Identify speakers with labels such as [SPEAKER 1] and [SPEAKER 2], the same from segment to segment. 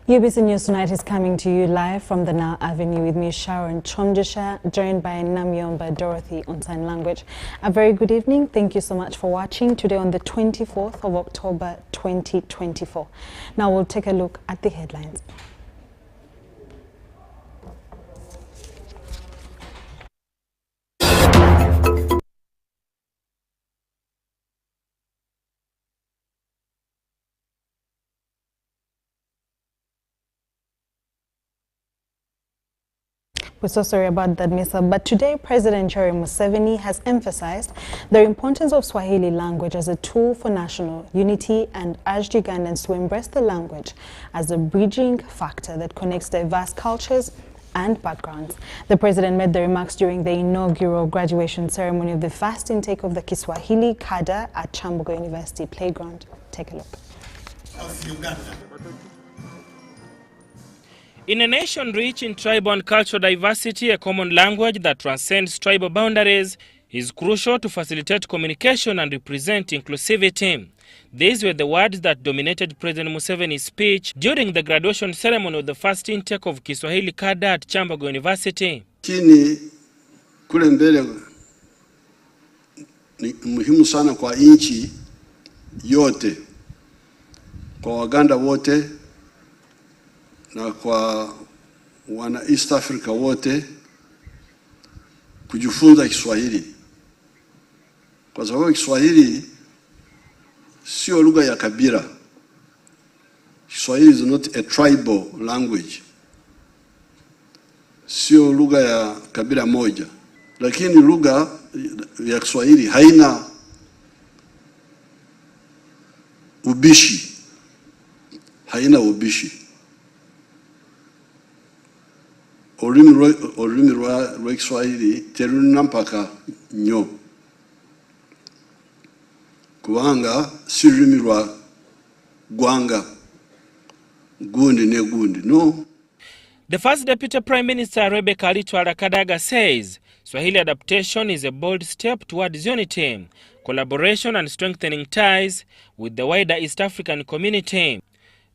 [SPEAKER 1] UBC News Tonight is coming to you live from the Now Avenue with me, Sharon Kyomugisha, joined by Namyomba Dorothy on Sign Language. A very good evening. Thank you so much for watching today on the 24th of October 2024. Now we'll take a look at the headlines. We're so sorry about that, Misa, but today President Sharon Museveni has emphasized the importance of Swahili language as a tool for national unity and urged Ugandans to embrace the language as a bridging factor that connects diverse cultures and backgrounds. The president made the remarks during the inaugural graduation ceremony of the first intake of the Kiswahili cadre at Chambogo University Playground. Take a look.
[SPEAKER 2] In a nation rich in tribal and cultural diversity, a common language that transcends tribal boundaries is crucial to facilitate communication and represent inclusivity. These were the words that dominated President Museveni's speech during the graduation ceremony of the first intake of Kiswahili cadre at Chambogo University.
[SPEAKER 3] Chini kule mbele ni muhimu sana kwa nchi yote, kwa Waganda wote, na kwa wana East Africa wote kujifunza Kiswahili, kwa sababu Kiswahili sio lugha ya kabila. Kiswahili is not a tribal language, sio lugha ya kabila moja, lakini lugha ya Kiswahili haina ubishi, haina ubishi. Olulimi lwa Kiswahili terulina mpaka nnyo, kubanga si lulimi lwa gwanga gundi ne gundi, no.
[SPEAKER 2] The first Deputy Prime Minister Rebecca Alitwala Kadaga says Swahili adaptation is a bold step towards unity, collaboration and strengthening ties with the wider East African community.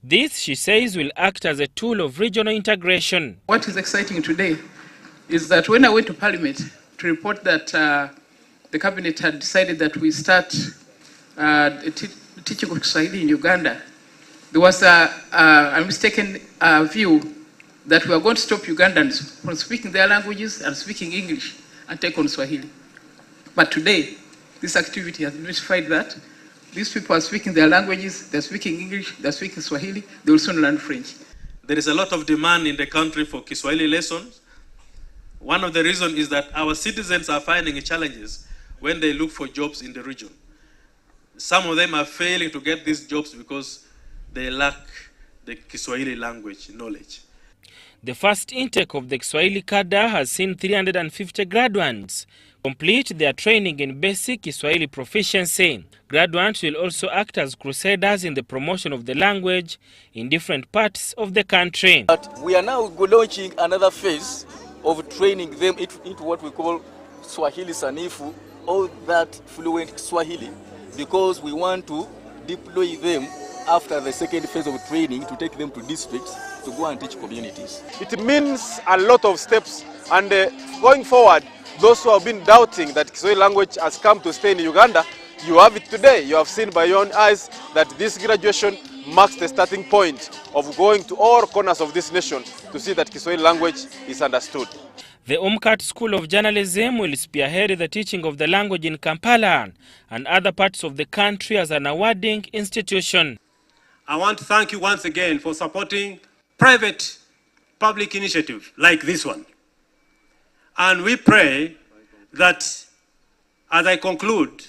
[SPEAKER 2] This, she says, will act as a tool of regional integration.
[SPEAKER 4] What is exciting today is that when I went to Parliament to report that the Cabinet had decided that we start teaching of Swahili in Uganda, there was a mistaken view that we are going to stop Ugandans from speaking their languages and speaking English and take on Swahili. But today, this activity has notified that these people are speaking their languages, they're speaking English, they're speaking Swahili, they will soon learn French.
[SPEAKER 5] There is a lot of demand in the country for Kiswahili lessons. One of the reasons is that our citizens are finding challenges when they look for jobs in the region. Some of them are failing to get these jobs because they lack the Kiswahili language knowledge.
[SPEAKER 2] The first intake of the Kiswahili cadre has seen 350 graduates complete their training in basic Kiswahili proficiency. Graduates will also act as crusaders in the promotion of the language in different parts of the country.
[SPEAKER 6] But we are now launching another phase of training them into what we call Swahili Sanifu, or that fluent Swahili, because we want to deploy them after the second phase of training to take them to districts to go and teach communities.
[SPEAKER 7] It means a lot of steps, and going forward, those who have been doubting that Kiswahili language has come to stay in Uganda, you have it today. You have seen by your own eyes that this graduation marks the starting point of going to all corners of this nation to see that Kiswahili language is understood.
[SPEAKER 2] The UMCAT School of Journalism will spearhead the teaching of the language in Kampala and other parts of the country as an awarding institution.
[SPEAKER 5] I want to thank you once again for supporting private public initiative like this one. And we pray that, as I conclude,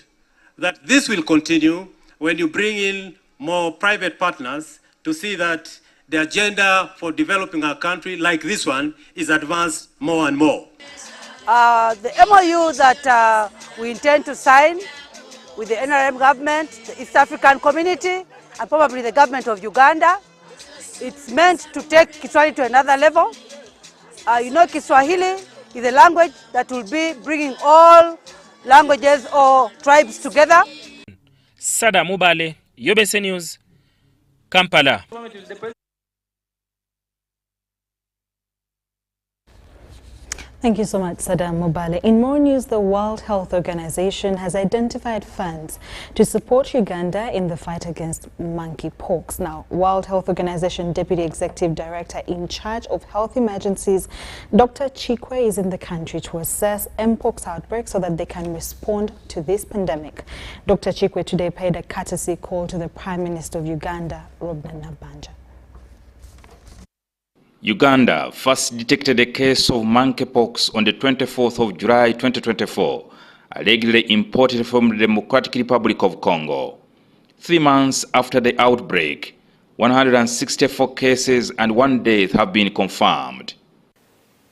[SPEAKER 5] that this will continue when you bring in more private partners to see that the agenda for developing our country like this one is advanced more and more.
[SPEAKER 8] The MOU that we intend to sign with the NRM government, the East African community, and probably the government of Uganda, it's meant to take Kiswahili to another level. You know, Kiswahili is a language that will be bringing all languages or tribes together.
[SPEAKER 2] Sada Mubale, UBC News, Kampala.
[SPEAKER 1] Thank you so much, Sadam Mobale. In more news, the World Health Organization has identified funds to support Uganda in the fight against monkeypox. Now, World Health Organization Deputy Executive Director in charge of health emergencies, Dr. Chikwe, is in the country to assess Mpox outbreaks so that they can respond to this pandemic. Dr. Chikwe today paid a courtesy call to the Prime Minister of Uganda, Robert Nabanja.
[SPEAKER 9] Uganda first detected a case of monkeypox on the 24th of July 2024, allegedly imported from the Democratic Republic of Congo. 3 months after the outbreak, 164 cases and 1 death have been confirmed.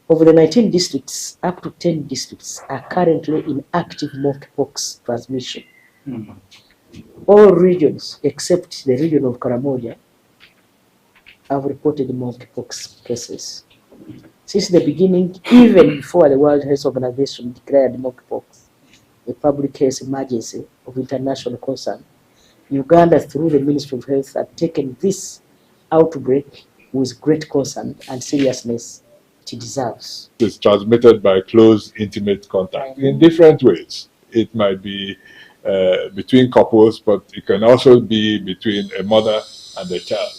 [SPEAKER 10] Of the 19 districts, up to 10 districts are currently in active monkeypox transmission. All regions except the region of Karamoja have reported monkeypox cases. Since the beginning, even before the World Health Organization declared monkeypox a public health emergency of international concern, Uganda, through the Ministry of Health, had taken this outbreak with great concern and seriousness it deserves.
[SPEAKER 11] It's transmitted by close, intimate contact in different ways. It might be between couples, but it can also be between a mother and a child.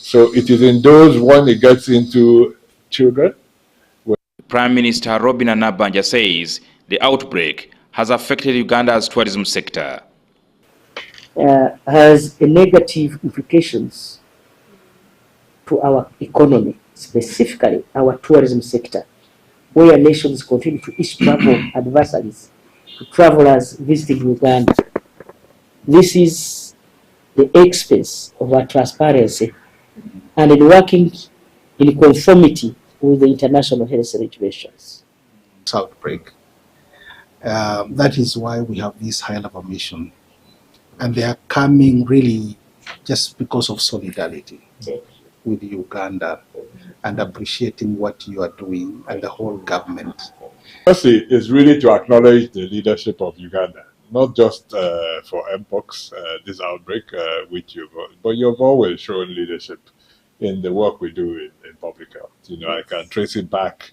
[SPEAKER 11] So it is in those when it gets into children.
[SPEAKER 9] Prime Minister Robert Nabanja says the outbreak has affected Uganda's tourism sector.
[SPEAKER 10] Has a negative implications to our economy, specifically our tourism sector, where nations continue to issue travel advisories to travelers visiting Uganda. This is the expense of our transparency and in working in conformity with the international health regulations.
[SPEAKER 12] Outbreak. That is why we have this high level mission, and they are coming really just because of solidarity with Uganda and appreciating what you are doing and the whole government.
[SPEAKER 11] Firstly, is really to acknowledge the leadership of Uganda, not just for Mpox, this outbreak, but you've always shown leadership in the work we do in public health. You know, I can trace it back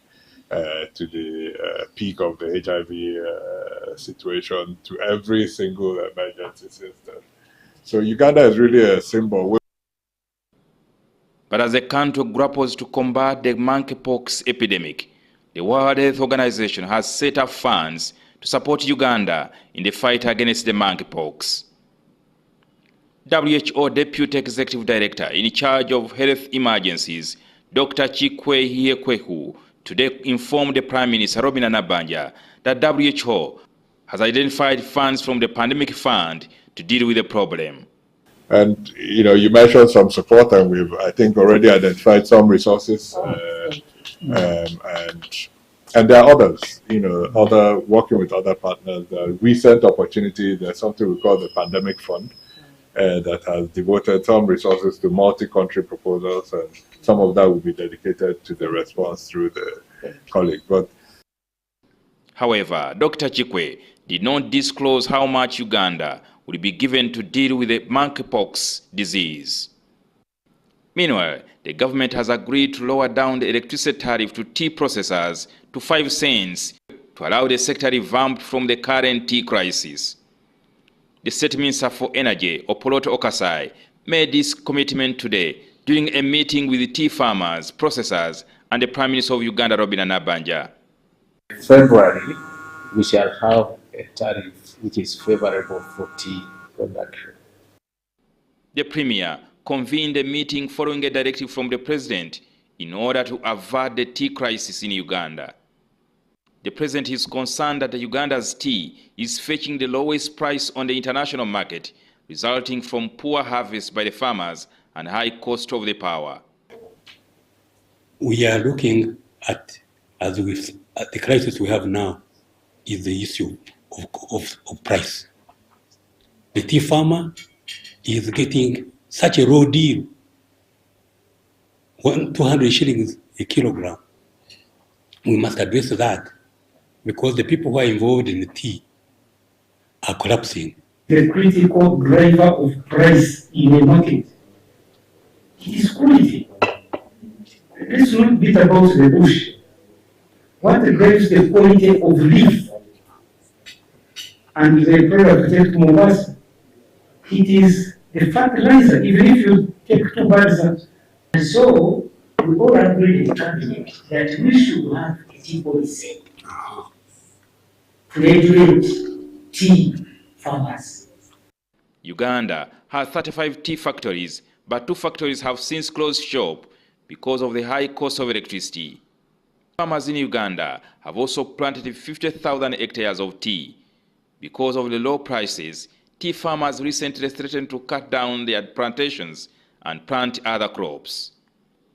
[SPEAKER 11] to the peak of the HIV situation, to every single emergency system. So Uganda is really a symbol.
[SPEAKER 9] But as the country grapples to combat the monkeypox epidemic, the World Health Organization has set up funds to support Uganda in the fight against the monkeypox. WHO Deputy Executive Director in charge of health emergencies, Dr. Chikwe today informed the Prime Minister Robert Nabanja that WHO has identified funds from the Pandemic Fund to deal with the problem.
[SPEAKER 11] And you know, you mentioned some support, and we've, I think, already identified some resources, and there are others. You know, working with other partners. Recent opportunity. There's something we call the Pandemic Fund that has devoted some resources to multi-country proposals, and some of that will be dedicated to the response through the colleague. But
[SPEAKER 9] however, Dr. Chikwe did not disclose how much Uganda will be given to deal with the monkeypox disease. Meanwhile, the government has agreed to lower down the electricity tariff to tea processors to 5 cents to allow the sector revamped from the current tea crisis. The State Minister for Energy, Opoloto Okasai, made this commitment today during a meeting with the tea farmers, processors, and the Prime Minister of Uganda, Robert Nabanja.
[SPEAKER 13] In February, we shall have a tariff which is favorable for tea production.
[SPEAKER 9] The Premier convened a meeting following a directive from the President in order to avert the tea crisis in Uganda. The President is concerned that Uganda's tea is fetching the lowest price on the international market, resulting from poor harvest by the farmers and high cost of the power.
[SPEAKER 14] We are looking at, the crisis we have now is the issue of price. The tea farmer is getting such a raw deal, 200 shillings a kilogram. We must address that because the people who are involved in the tea are collapsing.
[SPEAKER 15] The critical driver of price in a market is quality. Let's not beat about the bush. what drives the quality of leaf and the product at Mombasa? It is the fertilizer, even if you take 2 bags.
[SPEAKER 13] And so we all agree in the cabinet that we should have a tea policy to regulate tea farmers.
[SPEAKER 9] Uganda has 35 tea factories, but 2 factories have since closed shop because of the high cost of electricity. Farmers in Uganda have also planted 50,000 hectares of tea. Because of the low prices, tea farmers recently threatened to cut down their plantations and plant other crops.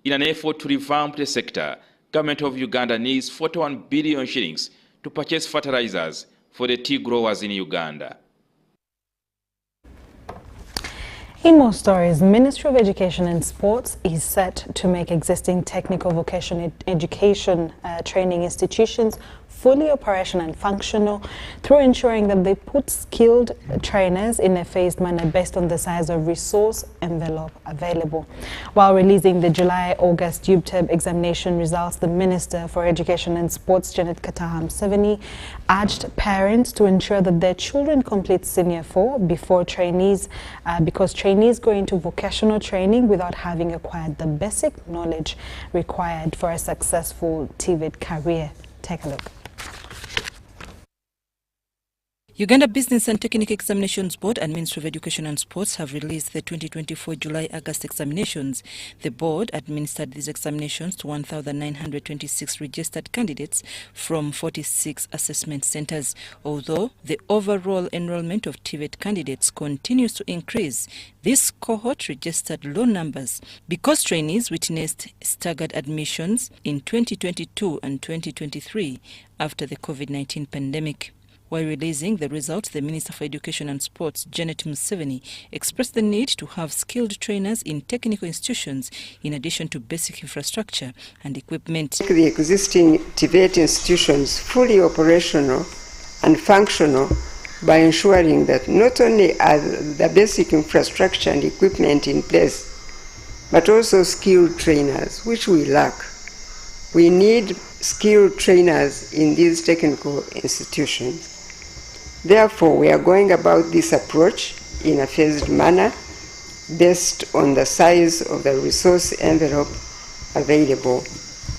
[SPEAKER 9] In an effort to revamp the sector, Government of Uganda needs 41 billion shillings to purchase fertilizers for the tea growers in Uganda.
[SPEAKER 1] In more stories, Ministry of Education and Sports is set to make existing technical vocational education training institutions fully operational and functional through ensuring that they put skilled trainers in a phased manner based on the size of resource envelope available. While releasing the July-August UBTEB examination results, the Minister for Education and Sports, Janet Kataham-Seveni, urged parents to ensure that their children complete Senior 4 before trainees, because trainees go into vocational training without having acquired the basic knowledge required for a successful TVET career. Take a look.
[SPEAKER 16] Uganda Business and Technical Examinations Board and Ministry of Education and Sports have released the 2024 July-August examinations. The board administered these examinations to 1,926 registered candidates from 46 assessment centers. Although the overall enrollment of TVET candidates continues to increase, this cohort registered low numbers because trainees witnessed staggered admissions in 2022 and 2023 after the COVID-19 pandemic. While releasing the results, the Minister for Education and Sports, Janet Museveni, expressed the need to have skilled trainers in technical institutions in addition to basic infrastructure and equipment.
[SPEAKER 17] Make the existing TVET institutions fully operational and functional by ensuring that not only are the basic infrastructure and equipment in place, but also skilled trainers, which we lack. We need skilled trainers in these technical institutions. Therefore, we are going about this approach in a phased manner based on the size of the resource envelope available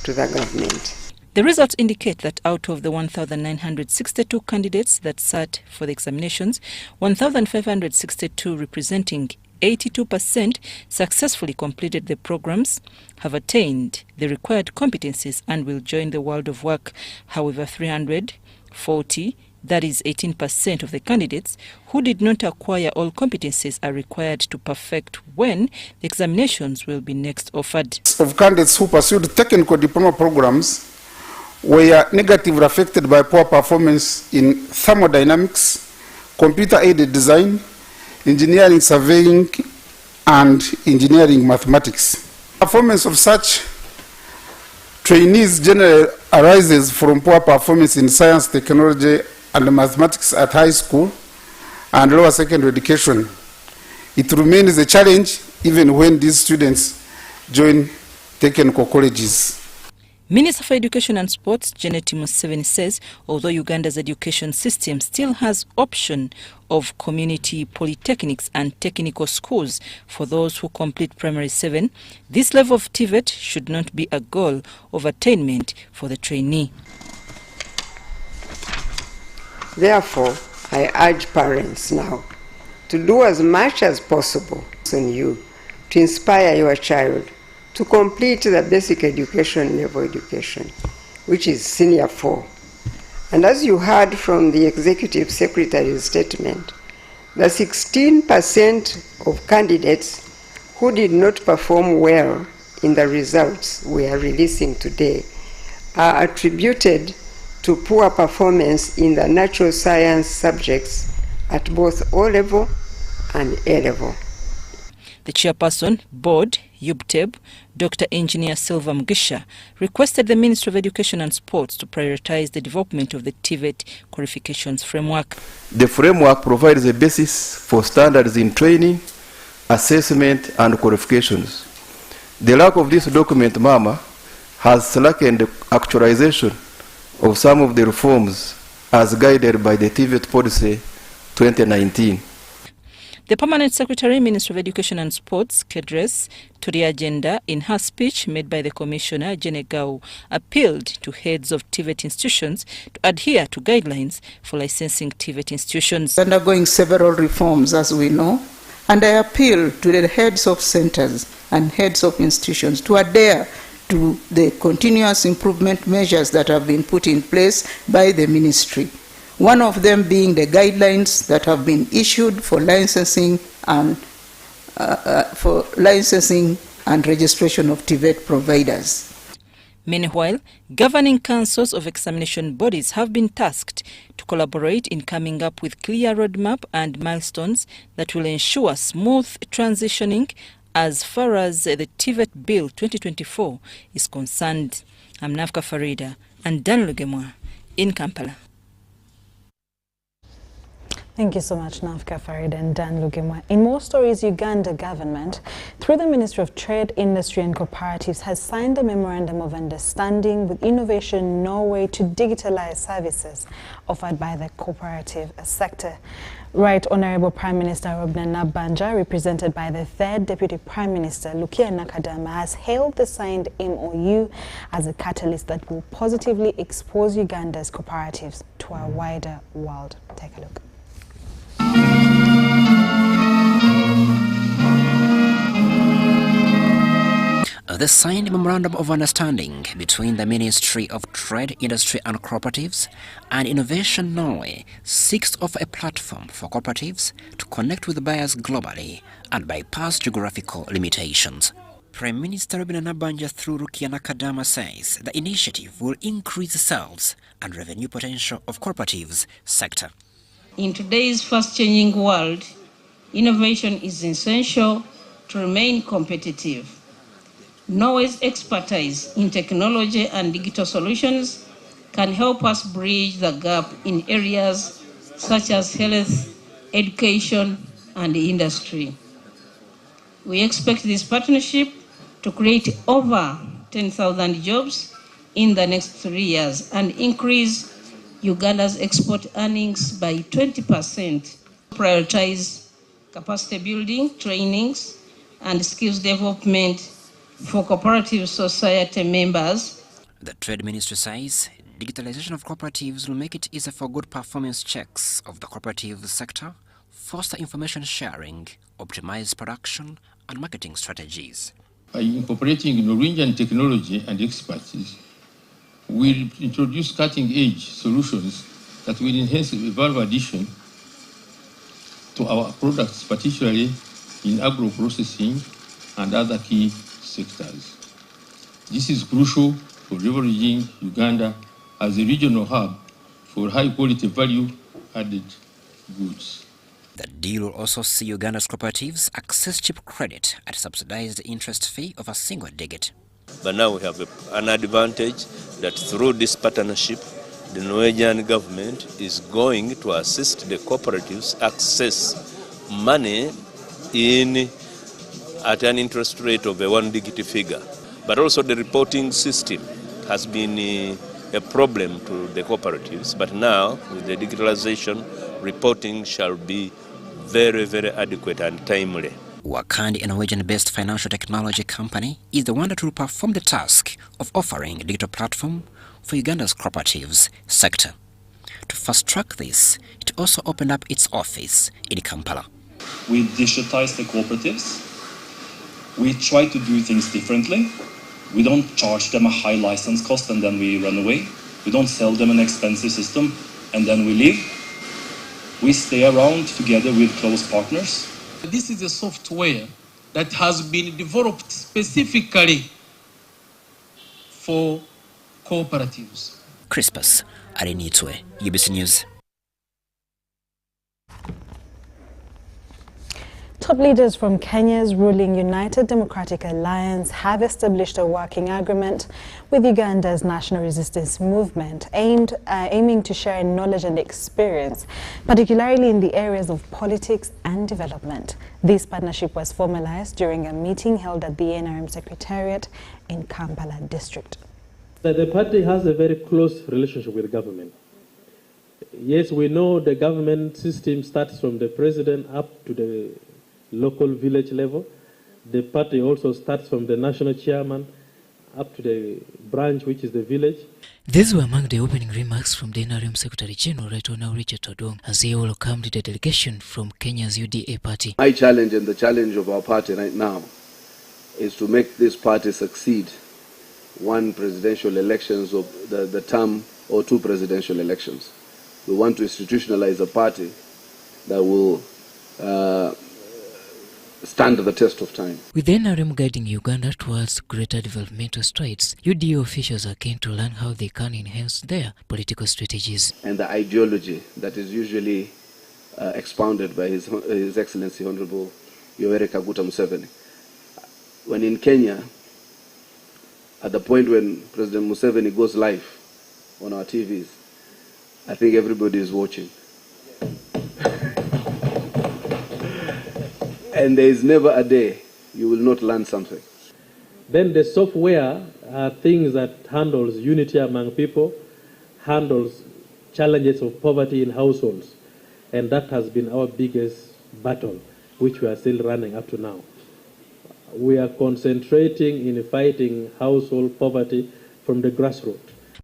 [SPEAKER 17] to the government.
[SPEAKER 16] The results indicate that out of the 1,962 candidates that sat for the examinations, 1,562, representing 82%, successfully completed the programs, have attained the required competencies and will join the world of work. However, 340, that is 18% of the candidates who did not acquire all competencies, are required to perfect when the examinations will be next offered.
[SPEAKER 18] Of candidates who pursued technical diploma programs were negatively affected by poor performance in thermodynamics, computer-aided design, engineering surveying, and engineering mathematics. Performance of such trainees generally arises from poor performance in science, technology, and mathematics at high school and lower secondary education. It remains a challenge even when these students join technical colleges.
[SPEAKER 16] Minister for Education and Sports, Janet Museveni, says although Uganda's education system still has option of community polytechnics and technical schools for those who complete primary 7, this level of TVET should not be a goal of attainment for the trainee.
[SPEAKER 17] Therefore, I urge parents now to do as much as possible on you to inspire your child to complete the basic education level education, which is Senior 4. And as you heard from the Executive Secretary's statement, the 16% of candidates who did not perform well in the results we are releasing today are attributed to poor performance in the natural science subjects at both O-level and A-level.
[SPEAKER 16] The chairperson, Board, UBTEB, Dr. Engineer Kyomugisha, requested the Ministry of Education and Sports to prioritize the development of the TVET qualifications framework.
[SPEAKER 19] The framework provides a basis for standards in training, assessment, and qualifications. The lack of this document, MAMA, has slackened actualization of some of the reforms as guided by the TVET policy 2019.
[SPEAKER 16] The Permanent Secretary, Ministry of Education and Sports, cadre, to the agenda in her speech made by the Commissioner, Jenegau, appealed to heads of TVET institutions to adhere to guidelines for licensing TVET institutions.
[SPEAKER 20] Undergoing several reforms, as we know, and I appeal to the heads of centers and heads of institutions to adhere to the continuous improvement measures that have been put in place by the ministry. One of them being the guidelines that have been issued for licensing and registration of TVET providers.
[SPEAKER 16] Meanwhile, governing councils of examination bodies have been tasked to collaborate in coming up with clear roadmap and milestones that will ensure smooth transitioning as far as the TVET Bill 2024 is concerned. I'm Nafka Farida and Dan Lugemwa in Kampala.
[SPEAKER 1] Thank you so much, Nafka Farid and Dan Lugemwa. In more stories, Uganda government, through the Ministry of Trade, Industry and Cooperatives, has signed a memorandum of understanding with Innovation Norway to digitalize services offered by the cooperative sector. Right Honorable Prime Minister Robna Nabanja, represented by the third Deputy Prime Minister Lukia Nakadama, has hailed the signed MOU as a catalyst that will positively expose Uganda's cooperatives to a wider world. Take a look.
[SPEAKER 21] The signed memorandum of understanding between the Ministry of Trade, Industry and Cooperatives and Innovation Norway seeks to offer a platform for cooperatives to connect with buyers globally and bypass geographical limitations. Prime Minister Robina Nabanja through Rukia Nakadama says the initiative will increase the sales and revenue potential of cooperatives sector.
[SPEAKER 22] In today's fast-changing world, innovation is essential to remain competitive. Norway's expertise in technology and digital solutions can help us bridge the gap in areas such as health, education, and industry. We expect this partnership to create over 10,000 jobs in the next 3 years and increase Uganda's export earnings by 20%. Prioritize capacity building, trainings, and skills development for cooperative society members.
[SPEAKER 21] The Trade Ministry says digitalization of cooperatives will make it easier for good performance checks of the cooperative sector, foster information sharing, optimize production and marketing strategies.
[SPEAKER 23] By incorporating Norwegian technology and expertise, we introduce cutting-edge solutions that will enhance the value addition to our products, particularly in agro-processing and other key sectors. This is crucial for leveraging Uganda as a regional hub for high-quality value-added goods.
[SPEAKER 21] The deal will also see Uganda's cooperatives access cheap credit at a subsidized interest fee of a single digit.
[SPEAKER 24] But now we have an advantage that through this partnership, the Norwegian government is going to assist the cooperatives access money at an interest rate of a one-digit figure. But also the reporting system has been a problem to the cooperatives. But now, with the digitalization, reporting shall be very, very adequate and timely.
[SPEAKER 21] Wakandi, a Norwegian-based financial technology company, is the one that will perform the task of offering a digital platform for Uganda's cooperatives sector. To fast-track this, it also opened up its office in Kampala.
[SPEAKER 25] We digitize the cooperatives. We try to do things differently. We don't charge them a high license cost and then we run away. We don't sell them an expensive system and then we leave. We stay around together with close partners.
[SPEAKER 26] This is a software that has been developed specifically for cooperatives.
[SPEAKER 21] Crispus Arinitwe, UBC News.
[SPEAKER 1] Top leaders from Kenya's ruling United Democratic Alliance have established a working agreement with Uganda's National Resistance Movement aiming to share knowledge and experience, particularly in the areas of politics and development. This partnership was formalized during a meeting held at the NRM Secretariat in Kampala District.
[SPEAKER 3] The party has a very close relationship with government. Yes, we know the government system starts from the president up to the local village level. The party also starts from the national chairman up to the branch, which is the village.
[SPEAKER 4] These were among the opening remarks from the NRM Secretary General, Right Honourable Richard Odong, as he welcomed the delegation from Kenya's UDA party.
[SPEAKER 5] My challenge and the challenge of our party right now is to make this party succeed one presidential elections of the term or two presidential elections. We want to institutionalize a party that will stand the test of time.
[SPEAKER 4] With the NRM guiding Uganda towards greater developmental strides, UDA officials are keen to learn how they can enhance their political strategies.
[SPEAKER 5] And the ideology that is usually expounded by His Excellency Honorable Yoweri Kaguta Museveni. When in Kenya, at the point when President Museveni goes live on our TVs, I think everybody is watching. And there is never a day you will not learn something.
[SPEAKER 3] Then the software are things that handles unity among people, handles challenges of poverty in households. And that has been our biggest battle, which we are still running up to now. We are concentrating in fighting household poverty from the grassroots.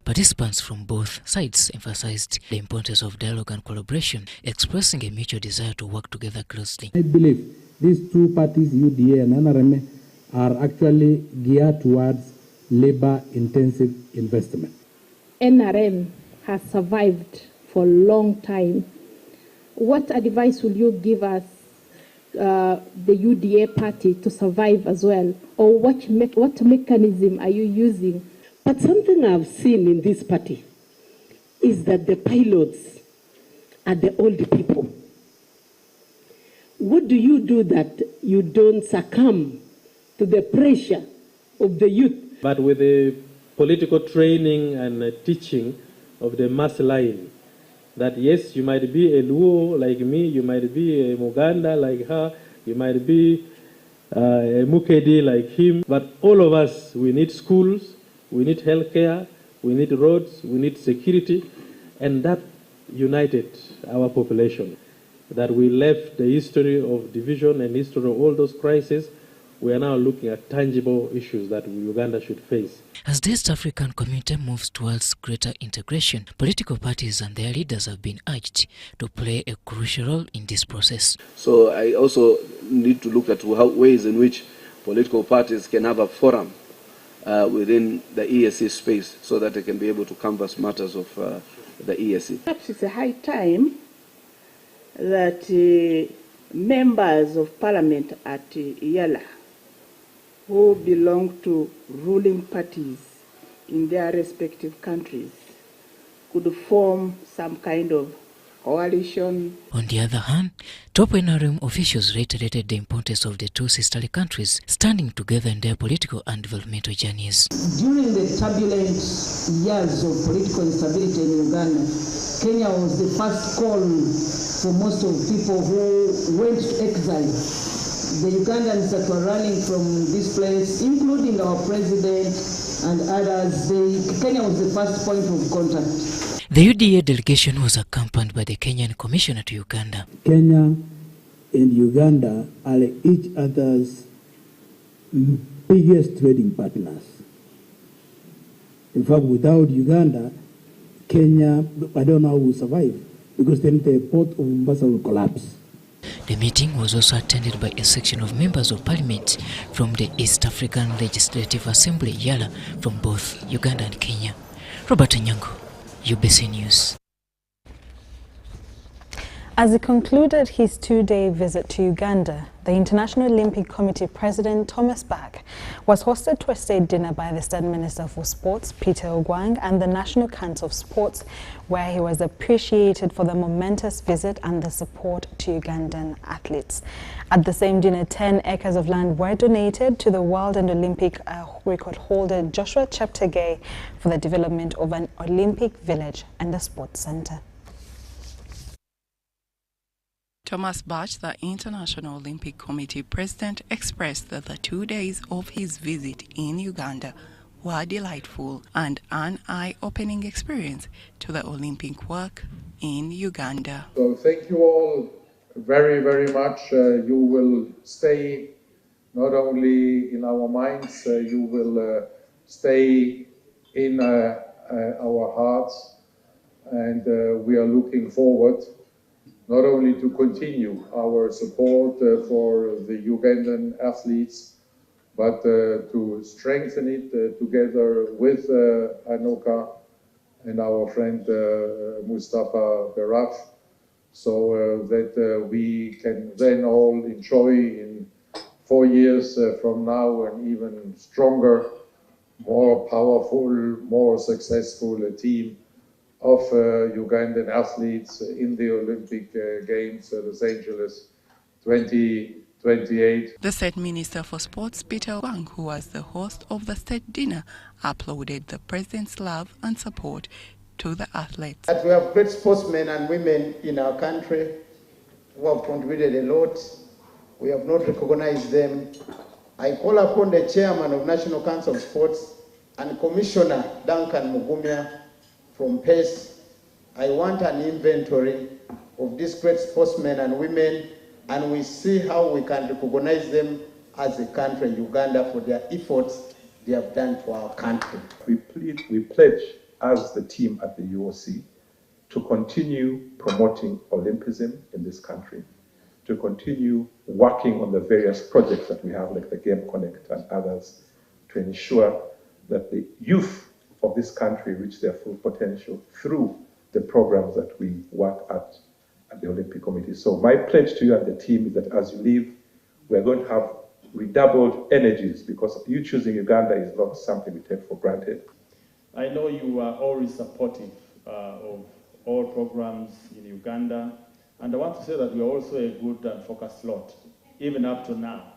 [SPEAKER 4] Participants from both sides emphasized the importance of dialogue and collaboration, expressing a mutual desire to work together closely.
[SPEAKER 6] I believe these two parties, UDA and NRM, are actually geared towards labor-intensive investment.
[SPEAKER 7] NRM has survived for a long time. What advice will you give us, the UDA party, to survive as well? Or what mechanism are you using?
[SPEAKER 8] But something I've seen in this party is that the pilots are the old people. What do you do that you don't succumb to the pressure of the youth?
[SPEAKER 3] But with the political training and teaching of the mass line, that yes, you might be a Luo like me, you might be a Muganda like her, you might be a Mukedi like him, but all of us, we need schools, we need healthcare, we need roads, we need security, and that united our population. That we left the history of division and history of all those crises. We are now looking at tangible issues that Uganda should face.
[SPEAKER 4] As the East African community moves towards greater integration, political parties and their leaders have been urged to play a crucial role in this process.
[SPEAKER 5] So I also need to look at ways in which political parties can have a forum within the EAC space so that they can be able to canvass matters of the EAC.
[SPEAKER 8] Perhaps it's a high time that members of parliament at Yala who belong to ruling parties in their respective countries could form some kind of coalition.
[SPEAKER 4] On the other hand, top NRM officials reiterated the importance of the two sisterly countries standing together in their political and developmental journeys.
[SPEAKER 8] During the turbulent years of political instability in Uganda, Kenya was the first call for most of people who went to exile. The Ugandans that were running from this place, including our president and others, Kenya was the first point of contact.
[SPEAKER 4] The UDA delegation was accompanied by the Kenyan Commissioner to Uganda.
[SPEAKER 6] Kenya and Uganda are each other's biggest trading partners. In fact, without Uganda, Kenya, I don't know how we'll survive, because then the port of Mombasa will collapse.
[SPEAKER 4] The meeting was also attended by a section of members of parliament from the East African Legislative Assembly, Yala, from both Uganda and Kenya. Robert Nyango, UBC News.
[SPEAKER 1] As he concluded his two-day visit to Uganda, the International Olympic Committee President Thomas Bach was hosted to a state dinner by the State Minister for Sports, Peter Ogwang, and the National Council of Sports, where he was appreciated for the momentous visit and the support to Ugandan athletes. At the same dinner, 10 acres of land were donated to the World and Olympic record holder Joshua Cheptegei for the development of an Olympic village and a sports center.
[SPEAKER 27] Thomas Bach, the International Olympic Committee president, expressed that the 2 days of his visit in Uganda were delightful and an eye-opening experience to the Olympic work in Uganda.
[SPEAKER 2] So thank you all very, very much. You will stay not only in our minds, you will stay in our hearts, and we are looking forward not only to continue our support for the Ugandan athletes, but to strengthen it together with Anoka and our friend Mustafa Beraf, so that we can then all enjoy in 4 years from now an even stronger, more powerful, more successful team of Ugandan athletes in the Olympic Games Los Angeles 2028.
[SPEAKER 27] The State Minister for Sports, Peter Wang, who was the host of the state dinner, applauded the President's love and support to the athletes.
[SPEAKER 10] That we have great sportsmen and women in our country who have contributed a lot. We have not recognized them. I call upon the Chairman of National Council of Sports and Commissioner Duncan Mugumya from PACE. I want an inventory of these great sportsmen and women, and we see how we can recognize them as a country, Uganda, for their efforts they have done for our country.
[SPEAKER 11] We pledge as the team at the UOC to continue promoting Olympism in this country, to continue working on the various projects that we have, like the Game Connect and others, to ensure that the youth of this country reach their full potential through the programs that we work at the Olympic Committee. So my pledge to you and the team is that as you leave, we're going to have redoubled energies, because you choosing Uganda is not something we take for granted.
[SPEAKER 12] I know you are always supportive of all programs in Uganda, and I want to say that we are also a good and focused lot, even up to now.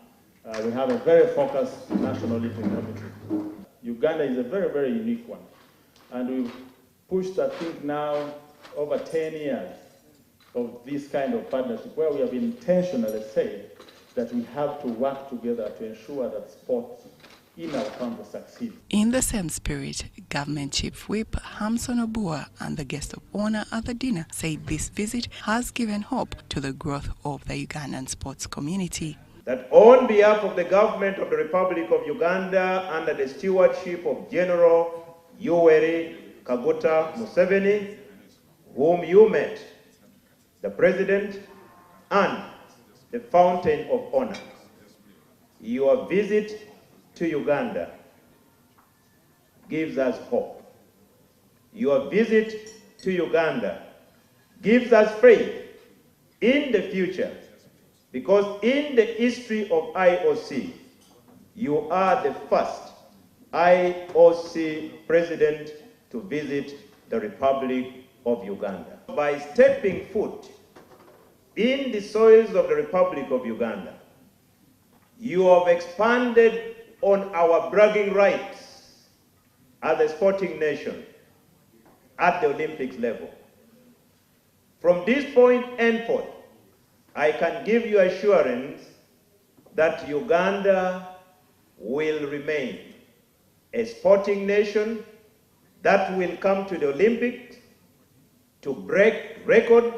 [SPEAKER 12] We have a very focused National Olympic Committee. Uganda is a very, very unique one, and we've pushed, I think now, over 10 years of this kind of partnership, where we have intentionally said that we have to work together to ensure that sports in our country succeed.
[SPEAKER 27] In the same spirit, Government Chief Whip Hamson Obua and the guest of honor at the dinner said this visit has given hope to the growth of the Ugandan sports community.
[SPEAKER 13] That on behalf of the government of the Republic of Uganda, under the stewardship of General Yoweri Kaguta Museveni, whom you met, the President and the Fountain of Honor, your visit to Uganda gives us hope. Your visit to Uganda gives us faith in the future, because in the history of IOC, you are the first IOC president to visit the Republic of Uganda. By stepping foot in the soils of the Republic of Uganda, you have expanded on our bragging rights as a sporting nation at the Olympics level. From this point henceforth, I can give you assurance that Uganda will remain a sporting nation that will come to the Olympics to break records,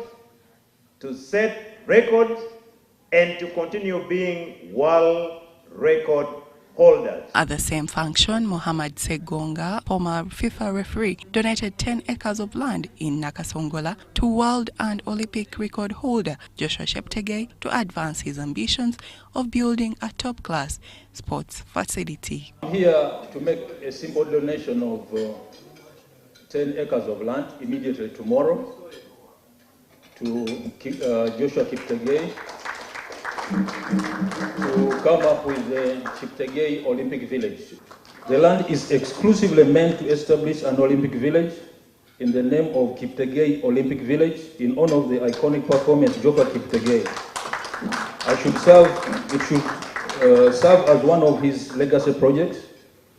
[SPEAKER 13] to set records, and to continue being world record holders.
[SPEAKER 27] At the same function, Mohamed Segonga, former FIFA referee, donated 10 acres of land in Nakasongola to world and Olympic record holder Joshua Cheptegei to advance his ambitions of building a top-class sports facility.
[SPEAKER 12] I'm here to make a simple donation of 10 acres of land immediately tomorrow to Joshua Cheptegei to come up with the Cheptegei Olympic Village. The land is exclusively meant to establish an Olympic Village in the name of Cheptegei Olympic Village in honor of the iconic performance Joshua Cheptegei. It should serve as one of his legacy projects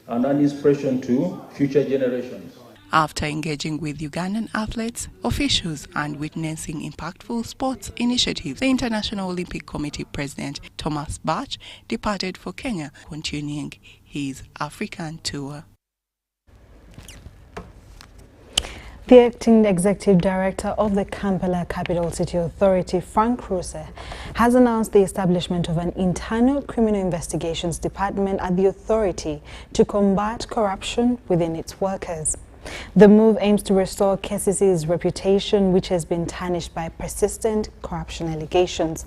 [SPEAKER 12] and an inspiration to future generations.
[SPEAKER 27] After engaging with Ugandan athletes, officials, and witnessing impactful sports initiatives, the International Olympic Committee President Thomas Bach departed for Kenya, continuing his African tour.
[SPEAKER 1] The acting executive director of the Kampala Capital City Authority, Frank Russe, has announced the establishment of an internal criminal investigations department at the authority to combat corruption within its workers. The move aims to restore KCCA's reputation, which has been tarnished by persistent corruption allegations.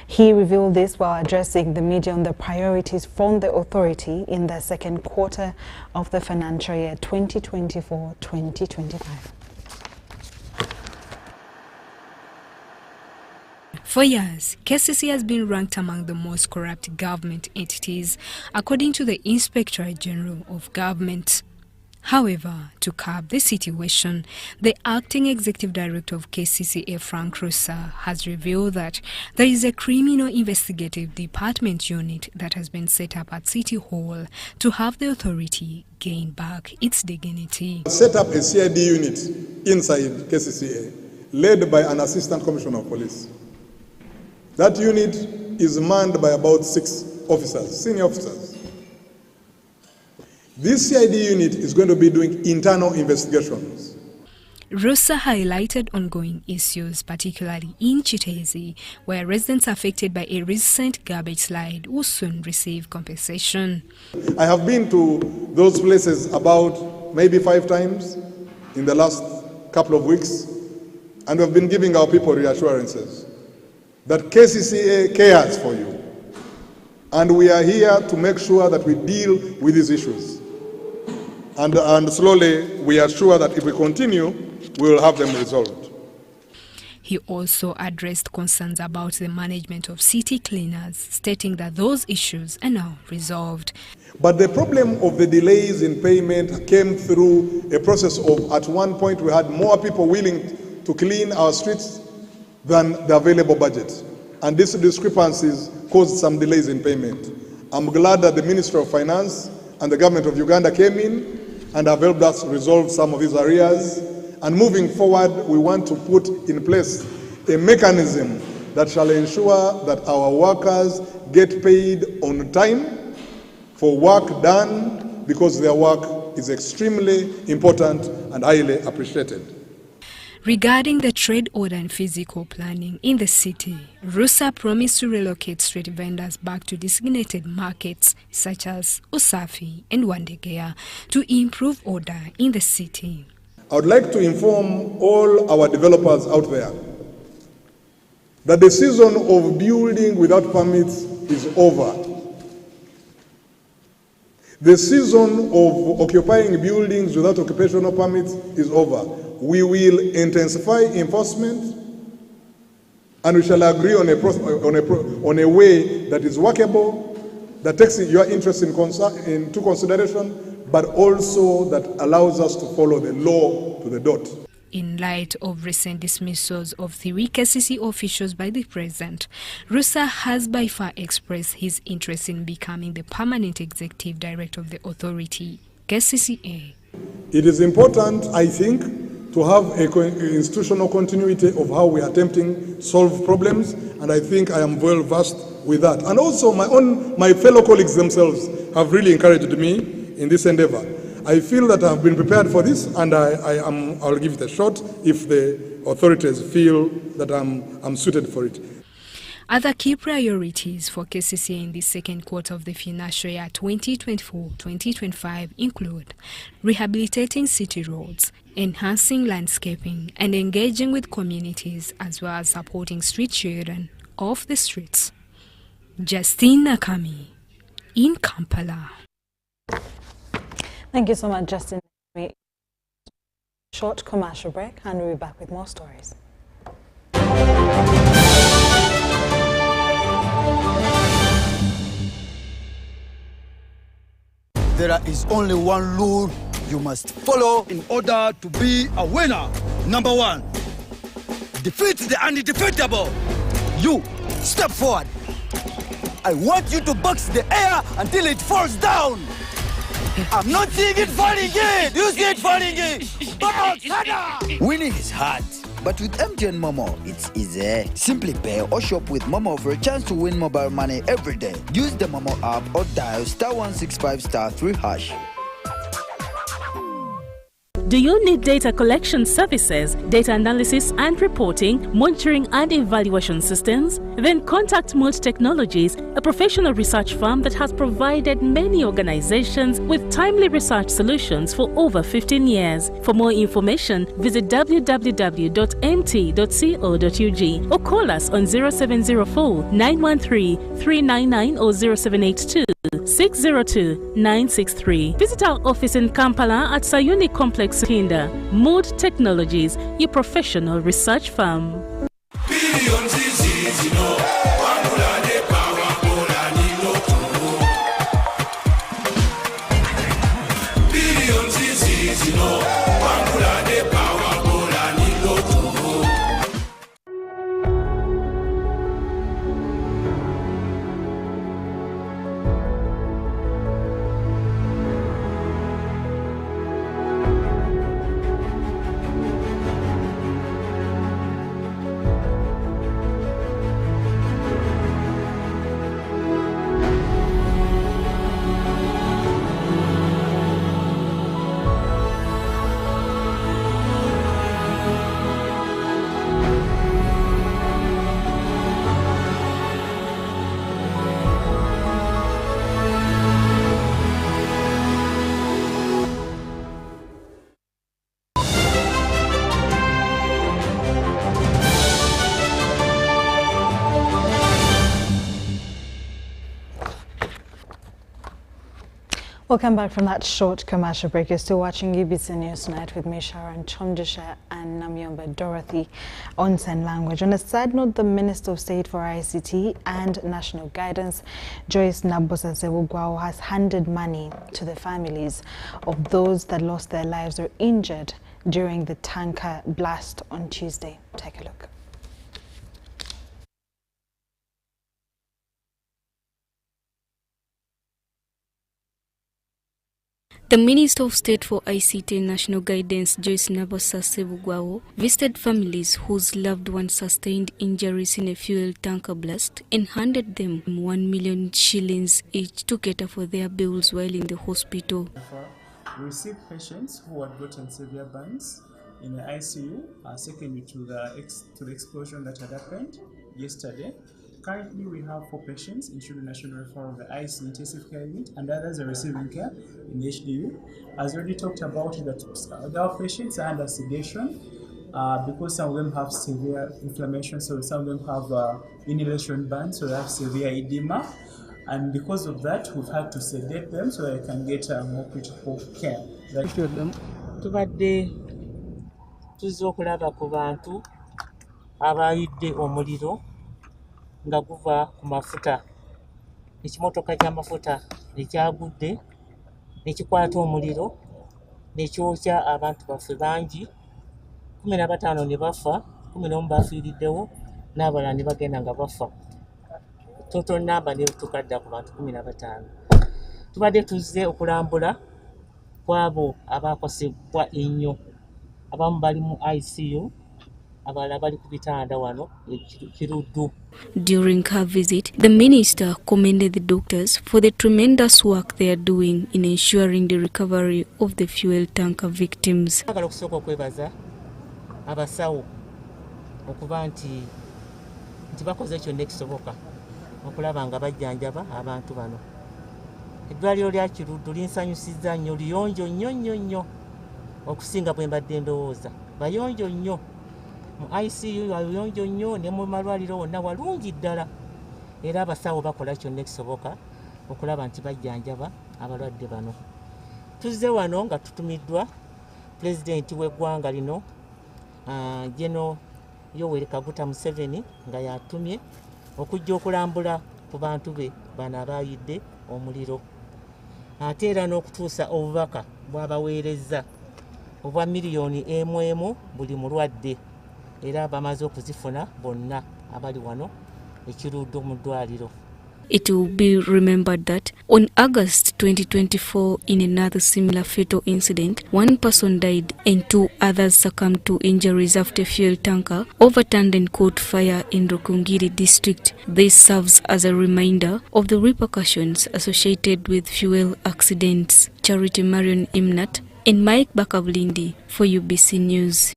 [SPEAKER 1] He revealed this while addressing the media on the priorities from the authority in the second quarter of the financial year 2024-2025.
[SPEAKER 9] For years, KCCA has been ranked among the most corrupt government entities, according to the Inspectorate General of Government. However, to curb the situation, the acting executive director of KCCA, Frank Russe, has revealed that there is a criminal investigative department unit that has been set up at City Hall to have the authority gain back its dignity.
[SPEAKER 14] Set up a CID unit inside KCCA, led by an assistant commissioner of police. That unit is manned by about 6 officers, senior officers. This CID unit is going to be doing internal investigations.
[SPEAKER 9] Russe highlighted ongoing issues, particularly in Chitezi, where residents affected by a recent garbage slide will soon receive compensation.
[SPEAKER 14] I have been to those places about maybe 5 times in the last couple of weeks, and we have been giving our people reassurances that KCCA cares for you, and we are here to make sure that we deal with these issues. And slowly, we are sure that if we continue, we will have them resolved.
[SPEAKER 9] He also addressed concerns about the management of city cleaners, stating that those issues are now resolved.
[SPEAKER 14] But the problem of the delays in payment came through a process of, at one point, we had more people willing to clean our streets than the available budget. And these discrepancies caused some delays in payment. I'm glad that the Ministry of Finance and the government of Uganda came in and have helped us resolve some of these areas. And moving forward, we want to put in place a mechanism that shall ensure that our workers get paid on time for work done, because their work is extremely important and highly appreciated.
[SPEAKER 9] Regarding the trade order and physical planning in the city, Russe promised to relocate street vendors back to designated markets such as Usafi and Wandegea to improve order in the city.
[SPEAKER 14] I would like to inform all our developers out there that the season of building without permits is over. The season of occupying buildings without occupational permits is over. We will intensify enforcement, and we shall agree on a way that is workable, that takes your interest into consideration, but also that allows us to follow the law to the dot.
[SPEAKER 9] In light of recent dismissals of 3 KCCA officials by the President, Russe has by far expressed his interest in becoming the permanent executive director of the authority, KCCA.
[SPEAKER 14] It is important, I think, to have an institutional continuity of how we are attempting to solve problems, and I think I am well versed with that. And also my fellow colleagues themselves have really encouraged me in this endeavor. I feel that I have been prepared for this, and I'll give it a shot if the authorities feel that I'm suited for it.
[SPEAKER 9] Other key priorities for KCCA in the second quarter of the financial year 2024-2025 include rehabilitating city roads, enhancing landscaping, and engaging with communities, as well as supporting street children off the streets. Justine Nakami in Kampala.
[SPEAKER 1] Thank you so much, Justin. Short commercial break, and we'll be back with more stories.
[SPEAKER 15] There is only one rule you must follow in order to be a winner. Number 1, defeat the undefeatable. You, step forward. I want you to box the air until it falls down. I'm not seeing it falling in. You see it falling in. Winning is hard, but with MTN Momo, it's easy. Simply pay or shop with Momo for a chance to win mobile money every day. Use the Momo app or dial *165*3#.
[SPEAKER 16] Do you need data collection services, data analysis and reporting, monitoring and evaluation systems? Then contact Mode Technologies, a professional research firm that has provided many organizations with timely research solutions for over 15 years. For more information, visit www.mt.co.ug or call us on 0704 913 399 or 0782 602 963. Visit our office in Kampala at Sayuni Complex, Kinda. Mood Technologies, your professional research firm.
[SPEAKER 1] Welcome back from that short commercial break. You're still watching UBC News Tonight with me, Sharon Kyomugisha, and Namyomba Dorothy on Sign Language. On a side note, the Minister of State for ICT and National Guidance, Joyce Nabosa-Sebugwao, has handed money to the families of those that lost their lives or injured during the tanker blast on Tuesday. Take a look.
[SPEAKER 9] The Minister of State for ICT and National Guidance, Joyce Nabosa-Sebugwao, visited families whose loved ones sustained injuries in a fuel tanker blast and handed them 1 million shillings each to cater for their bills while in the hospital.
[SPEAKER 17] We received patients who had gotten severe burns in the ICU, secondary to the explosion that had happened yesterday. Currently, we have 4 patients in Children's National Referral of the ICU intensive care unit, and others are receiving care in HDU. As already talked about, that our patients are under sedation because some of them have severe inflammation, so some of them have inhalation burns, so they have severe edema, and because of that, we've had to sedate them so they can get more critical care.
[SPEAKER 18] Tubadde tuzze okulaba ku bantu abayidde omuliro nga guva ku mafuta. Ekimotoka ky'amafuta ekyagudde ne kikwata omuliro ne kyokya abantu baffe bangi, 15 ne bafa, 11 bafiiriddewo n'abalala ne bagenda nga bafa. Total number ne tukadda ku bantu 15. Tubadde tuzze okulambula kwabo abakosebwa ennyo. Abamu bali mu ICU, abalala bali ku bitanda wano Kiruddu.
[SPEAKER 9] During her visit, the minister commended the doctors for the tremendous work they are doing in ensuring the recovery of the fuel tanker victims.
[SPEAKER 18] Agala okusooka okwebaza abasawo okuba nti bakoze kyonna ekisoboka okulaba nga bajjanjaba abantu bano. Eddwaliro lya Kiruddu linsanyusizza nnyo, liyonjo nnyo okusinga bwe mbadde ndowooza. Bayonjo nnyo. Mu ICU wayonjo nnyo ne mu malwaliro wonna walungi ddala. Era abasawo bakola kyonna ekisoboka okulaba nti bajjanjaba abalwadde bano. Tuzze wano nga tutumiddwa Pulezidenti w'eggwanga lino General Yoweri Kaguta Museveni nga yatumye okujja okulambula ku bantu be bano abayidde omuliro. Ate era n'okutuusa obubaka bw'abaweereza obwa miliyoni emu buli mulwadde, era bamaze okuzifuna bonna abali wano Ekiruddu mu ddwaliro.
[SPEAKER 9] It will be remembered that on August 2024, in another similar fatal incident, 1 person died and 2 others succumbed to injuries after a fuel tanker overturned and caught fire in Rukungiri district. This serves as a reminder of the repercussions associated with fuel accidents. Charity Marion Imnat, And Mike Bakavlindi for UBC News.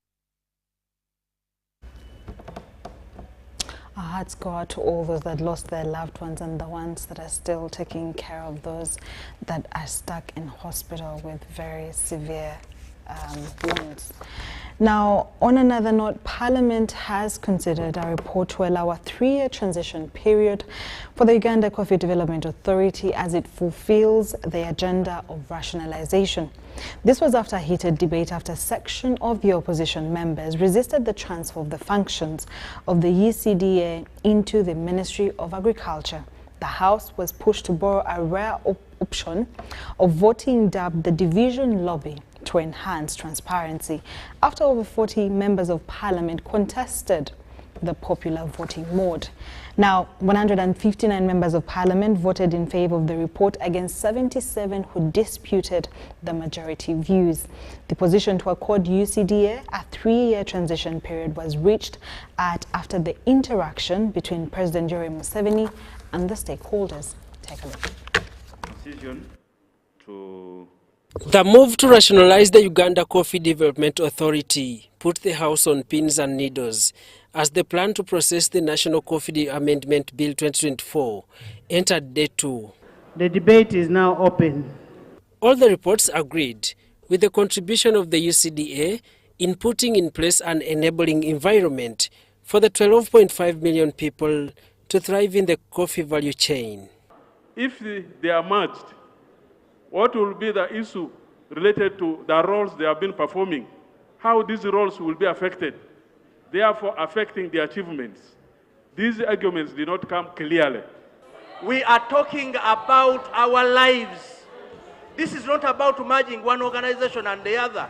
[SPEAKER 1] Our hearts go out to all those that lost their loved ones and the ones that are still taking care of those that are stuck in hospital with very severe wounds. Now, on another note, Parliament has considered a report to allow a 3-year transition period for the Uganda Coffee Development Authority as it fulfills the agenda of rationalization. This was after a heated debate after a section of the opposition members resisted the transfer of the functions of the UCDA into the Ministry of Agriculture. The House was pushed to borrow a rare option of voting dubbed the division lobby to enhance transparency after over 40 members of Parliament contested the popular voting mode. Now, 159 members of Parliament voted in favor of the report against 77 who disputed the majority views. The position to accord UCDA a 3-year transition period was reached after the interaction between President Yoweri Museveni and the stakeholders. Take a look.
[SPEAKER 19] Decision to
[SPEAKER 20] The move to rationalize the Uganda Coffee Development Authority put the House on pins and needles as the plan to process the National Coffee Amendment Bill 2024 entered day 2.
[SPEAKER 22] The debate is now open.
[SPEAKER 20] All the reports agreed with the contribution of the UCDA in putting in place an enabling environment for the 12.5 million people to thrive in the coffee value chain.
[SPEAKER 19] If they are merged, what will be the issue related to the roles they have been performing? How these roles will be affected, therefore affecting the achievements. These arguments did not come clearly.
[SPEAKER 23] We are talking about our lives. This is not about merging one organization and the other.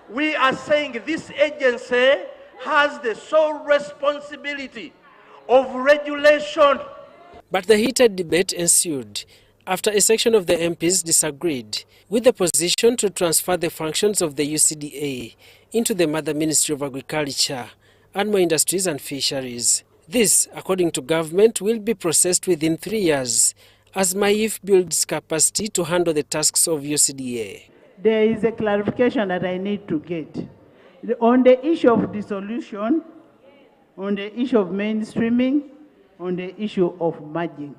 [SPEAKER 23] We are saying this agency has the sole responsibility of regulation.
[SPEAKER 20] But the heated debate ensued after a section of the MPs disagreed with the position to transfer the functions of the UCDA into the Mother Ministry of Agriculture, Animal Industries and Fisheries. This, according to government, will be processed within 3 years as MAIF builds capacity to handle the tasks of UCDA.
[SPEAKER 22] There is a clarification that I need to get. On the issue of dissolution, on the issue of mainstreaming, on the issue of merging.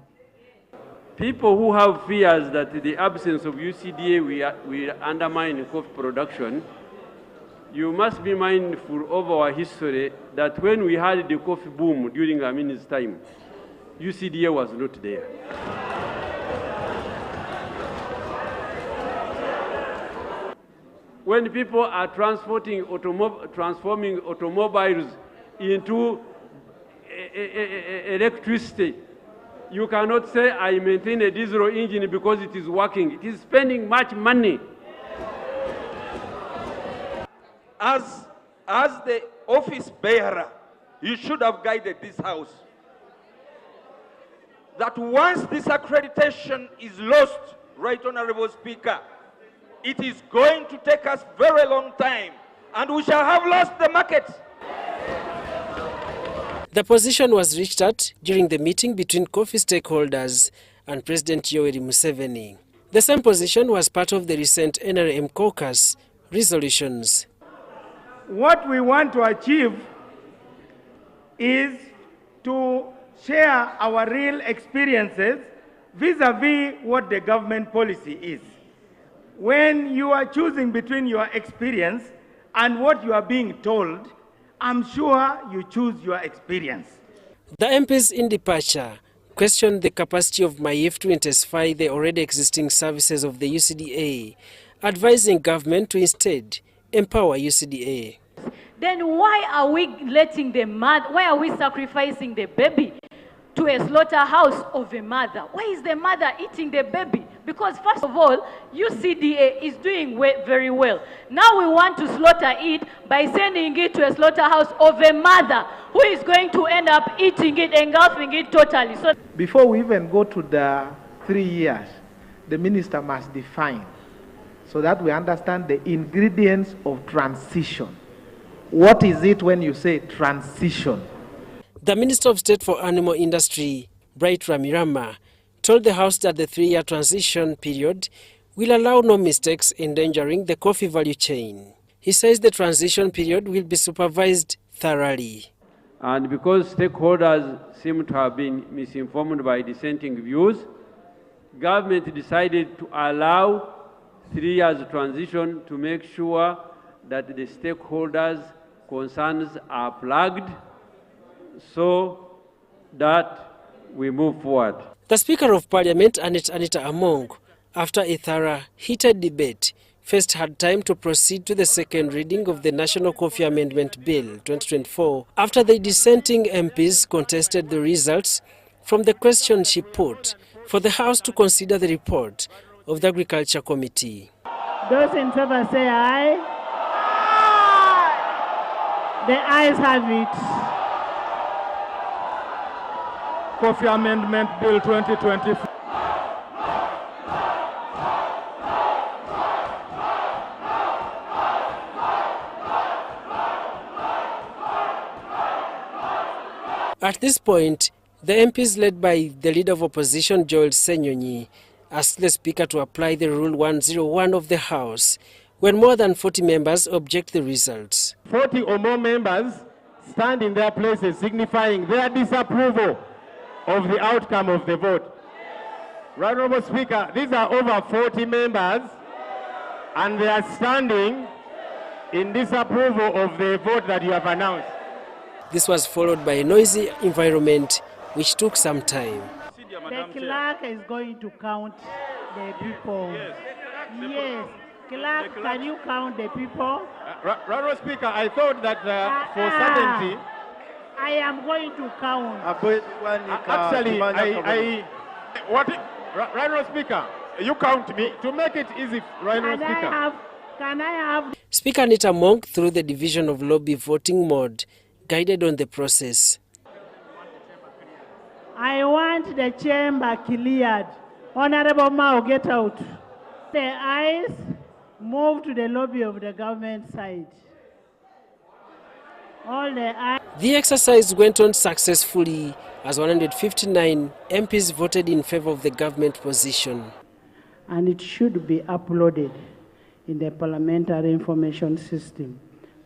[SPEAKER 19] People who have fears that the absence of UCDA will undermine coffee production, you must be mindful of our history that when we had the coffee boom during Amin's time, UCDA was not there. When people are transforming automobiles into electricity, you cannot say I maintain a diesel engine because it is working. It is spending much money.
[SPEAKER 24] As the office bearer, you should have guided this House that once this accreditation is lost, Right Honorable Speaker, it is going to take us very long time and we shall have lost the market.
[SPEAKER 20] The position was reached at during the meeting between coffee stakeholders and President Yoweri Museveni. The same position was part of the recent NRM caucus resolutions.
[SPEAKER 22] What we want to achieve is to share our real experiences vis-a-vis what the government policy is. When you are choosing between your experience and what you are being told, I'm sure you choose your experience.
[SPEAKER 20] The MPs in departure questioned the capacity of MAIF to intensify the already existing services of the UCDA, advising government to instead empower UCDA.
[SPEAKER 25] Then why are we letting the mother, why are we sacrificing the baby to a slaughterhouse of a mother? Why is the mother eating the baby? Because first of all, UCDA is doing very well. Now we want to slaughter it by sending it to a slaughterhouse of a mother who is going to end up eating it, engulfing it totally. So
[SPEAKER 22] before we even go to the 3 years, the minister must define so that we understand the ingredients of transition. What is it when you say transition?
[SPEAKER 20] The Minister of State for Animal Industry, Bright Ramirama, told the House that the 3-year transition period will allow no mistakes endangering the coffee value chain. He says the transition period will be supervised thoroughly.
[SPEAKER 19] And because stakeholders seem to have been misinformed by dissenting views, government decided to allow 3 years transition to make sure that the stakeholders' concerns are flagged so that we move forward.
[SPEAKER 20] The Speaker of Parliament, Anita Among, after a thorough, heated debate, first had time to proceed to the second reading of the National Coffee Amendment Bill 2024 after the dissenting MPs contested the results from the question she put for the House to consider the report of the Agriculture Committee.
[SPEAKER 3] Those in favor say aye. Aye. The ayes have it.
[SPEAKER 24] Coffee Amendment Bill 2024.
[SPEAKER 20] At this point, the MPs led by the Leader of Opposition, Joel Senyonyi, asked the Speaker to apply the Rule 101 of the House when more than 40 members object the results.
[SPEAKER 22] 40 or more members stand in their places signifying their disapproval of the outcome of the vote. Right, Honourable Speaker, these are over 40 members and they are standing in disapproval of the vote that you have announced.
[SPEAKER 20] This was followed by a noisy environment which took some time.
[SPEAKER 3] The clerk is going to count the people. Yes. Clerk, can you count the people?
[SPEAKER 22] Honourable Speaker, I thought that for certainty,
[SPEAKER 3] I am going to count.
[SPEAKER 22] Actually, Honourable Speaker, you count me to make it easy, Honourable Speaker.
[SPEAKER 3] Can I have?
[SPEAKER 20] Speaker Anita Monk, through the division of lobby voting mode, guided on the process.
[SPEAKER 3] I want the chamber cleared. Honourable Mao, get out. The ayes move to the lobby of the government side. All the ayes.
[SPEAKER 20] The exercise went on successfully as 159 MPs voted in favor of the government position.
[SPEAKER 3] And it should be uploaded in the Parliamentary Information System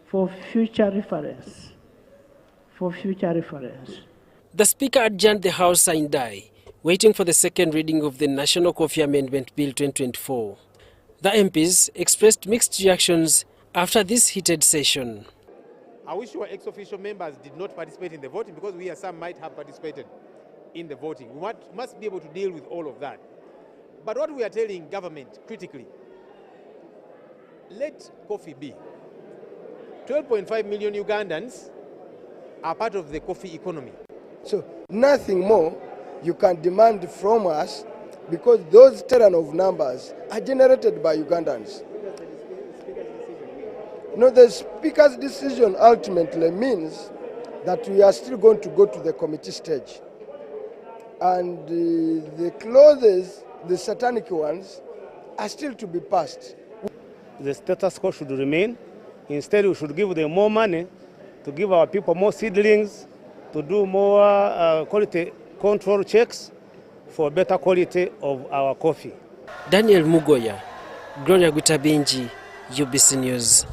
[SPEAKER 3] for future reference.
[SPEAKER 20] The Speaker adjourned the House sine die, waiting for the second reading of the National Coffee Amendment Bill 2024. The MPs expressed mixed reactions after this heated session.
[SPEAKER 5] I wish our ex-official members did not participate in the voting because some might have participated in the voting. We must be able to deal with all of that. But what we are telling government critically, let coffee be. 12.5 million Ugandans are part of the coffee economy.
[SPEAKER 6] So nothing more you can demand from us because those terrain of numbers are generated by Ugandans. The Speaker's decision ultimately means that we are still going to go to the committee stage. And the clauses, the satanic ones, are still to be passed.
[SPEAKER 5] The status quo should remain. Instead, we should give them more money to give our people more seedlings, to do more quality control checks for better quality of our coffee.
[SPEAKER 20] Daniel Mugoya, Gloria Gutabinji, UBC News.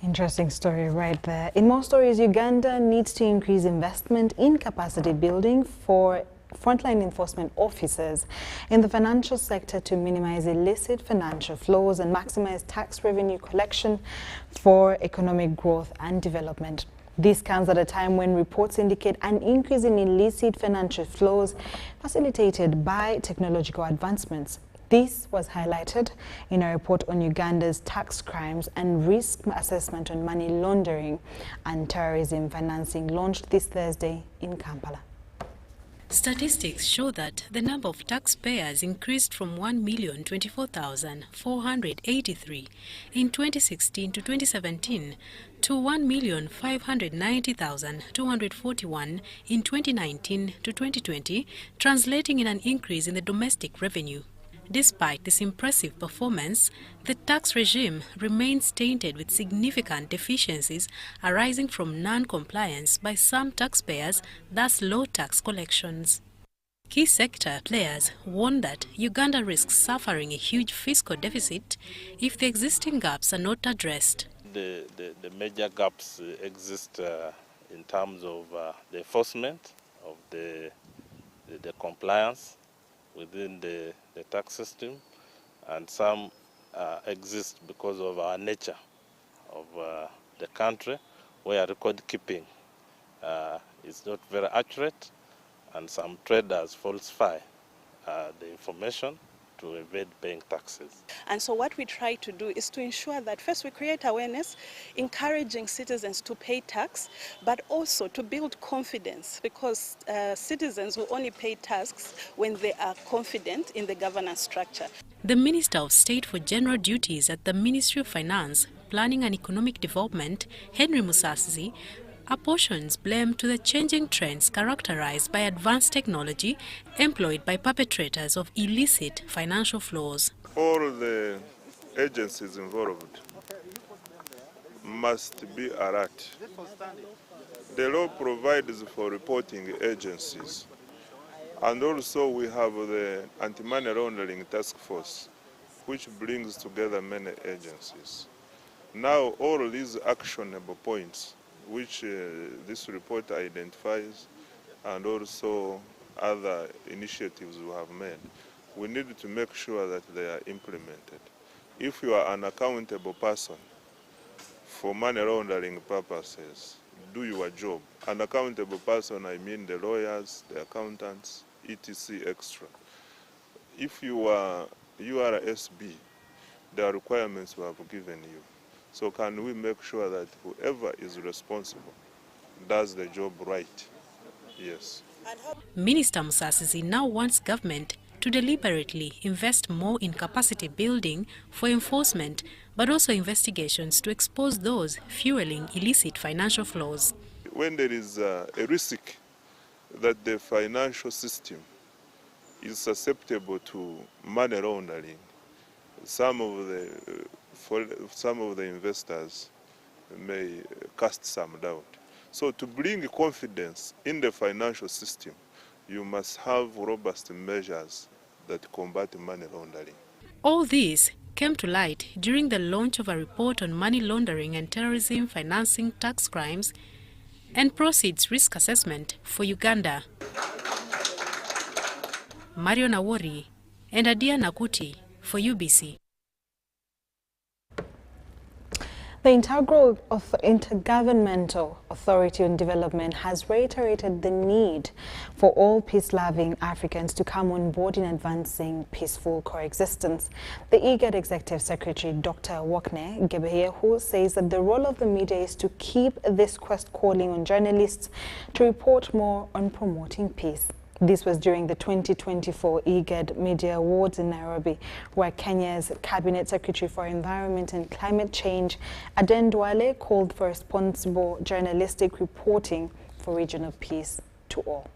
[SPEAKER 1] Interesting story right there. In more stories, Uganda needs to increase investment in capacity building for frontline enforcement officers in the financial sector to minimize illicit financial flows and maximize tax revenue collection for economic growth and development. This comes at a time when reports indicate an increase in illicit financial flows facilitated by technological advancements. This was highlighted in a report on Uganda's tax crimes and risk assessment on money laundering and terrorism financing launched this Thursday in Kampala.
[SPEAKER 7] Statistics show that the number of taxpayers increased from 1,024,483 in 2016 to 2017 to 1,590,241 in 2019 to 2020, translating in an increase in the domestic revenue. Despite this impressive performance, the tax regime remains tainted with significant deficiencies arising from non-compliance by some taxpayers, thus low tax collections. Key sector players warn that Uganda risks suffering a huge fiscal deficit if the existing gaps are not addressed.
[SPEAKER 2] The major gaps exist in terms of the enforcement of the compliance within the tax system, and some exist because of our nature of the country, where record keeping is not very accurate, and some traders falsify the information to evade paying taxes.
[SPEAKER 4] And so what we try to do is to ensure that first we create awareness, encouraging citizens to pay tax, but also to build confidence, because citizens will only pay tax when they are confident in the governance structure.
[SPEAKER 7] The Minister of State for General Duties at the Ministry of Finance, Planning and Economic Development, Henry Musasizi, apportions blame to the changing trends characterized by advanced technology employed by perpetrators of illicit financial flows.
[SPEAKER 8] All the agencies involved must be alert. The law provides for reporting agencies, and also we have the anti-money laundering task force, which brings together many agencies. Now all these actionable points which this report identifies, and also other initiatives we have made, we need to make sure that they are implemented. If you are an accountable person for money laundering purposes, do your job. An accountable person, I mean the lawyers, the accountants, etc. extra. If you are SB, there are requirements we have given you. So can we make sure that whoever is responsible does the job right? Yes.
[SPEAKER 7] Minister Musasizi now wants government to deliberately invest more in capacity building for enforcement, but also investigations to expose those fueling illicit financial flows.
[SPEAKER 8] When there is a risk that the financial system is susceptible to money laundering, some of the investors may cast some doubt. So to bring confidence in the financial system, you must have robust measures that combat money laundering.
[SPEAKER 7] All this came to light during the launch of a report on money laundering and terrorism financing tax crimes and proceeds risk assessment for Uganda. Mario Nawori and Adia Nakuti for UBC.
[SPEAKER 1] The Intergovernmental Authority on Development has reiterated the need for all peace-loving Africans to come on board in advancing peaceful coexistence. The IGAD Executive Secretary, Dr. Wakne Gebeyehu, says that the role of the media is to keep this quest calling on journalists to report more on promoting peace. This was during the 2024 IGAD Media Awards in Nairobi, where Kenya's Cabinet Secretary for Environment and Climate Change, Aden Duale, called for responsible journalistic reporting for regional peace to all.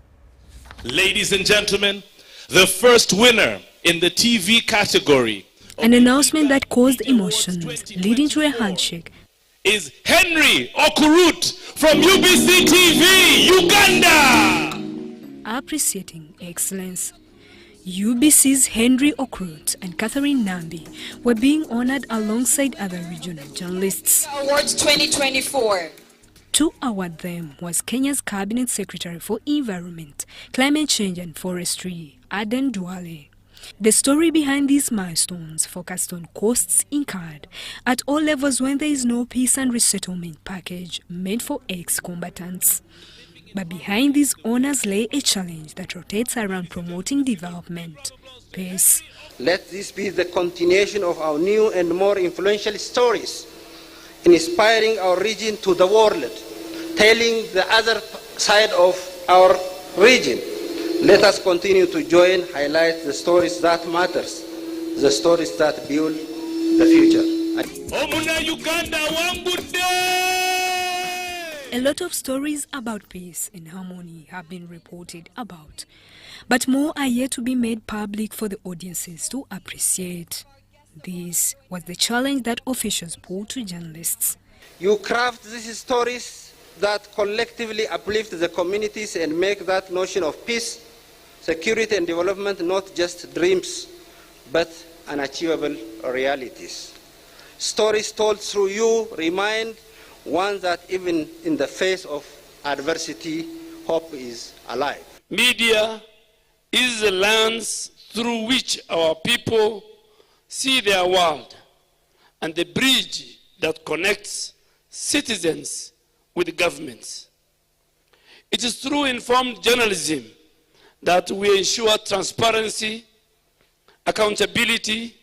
[SPEAKER 10] Ladies and gentlemen, the first winner in the TV category,
[SPEAKER 9] an announcement that caused emotions, leading to a handshake,
[SPEAKER 10] is Henry Okurut from UBC TV, Uganda.
[SPEAKER 9] Appreciating excellence, UBC's Henry Okrut and Catherine Nambi were being honored alongside other regional journalists.
[SPEAKER 11] Awards 2024.
[SPEAKER 9] To award them was Kenya's Cabinet Secretary for Environment, Climate Change and Forestry, Aden Duale. The story behind these milestones focused on costs incurred at all levels when there is no peace and resettlement package made for ex-combatants. But behind these honors lay a challenge that rotates around promoting development, peace.
[SPEAKER 21] Let this be the continuation of our new and more influential stories, inspiring our region to the world, telling the other side of our region. Let us continue to join, highlight the stories that matters, the stories that build the future.
[SPEAKER 9] A lot of stories about peace and harmony have been reported about, but more are yet to be made public for the audiences to appreciate. This was the challenge that officials put to journalists.
[SPEAKER 21] You craft these stories that collectively uplift the communities and make that notion of peace security and development not just dreams, but unachievable realities. Stories told through you remind one that even in the face of adversity, hope is alive.
[SPEAKER 12] Media is the lens through which our people see their world and the bridge that connects citizens with governments. It is through informed journalism that we ensure transparency, accountability,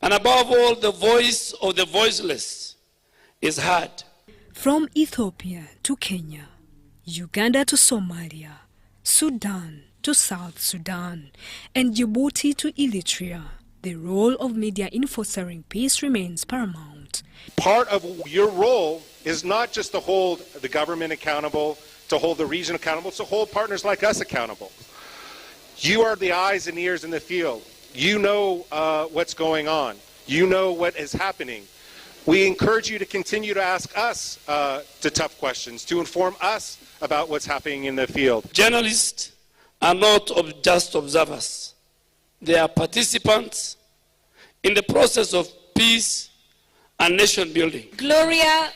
[SPEAKER 12] and above all, the voice of the voiceless is heard.
[SPEAKER 9] From Ethiopia to Kenya, Uganda to Somalia, Sudan to South Sudan, and Djibouti to Eritrea, the role of media in fostering peace remains paramount.
[SPEAKER 13] Part of your role is not just to hold the government accountable, to hold the region accountable, it's to hold partners like us accountable. You are the eyes and ears in the field. You know what's going on. You know what is happening. We encourage you to continue to ask us the tough questions, to inform us about what's happening in the field.
[SPEAKER 12] Journalists are not just observers. They are participants in the process of peace and nation building.
[SPEAKER 11] Gloria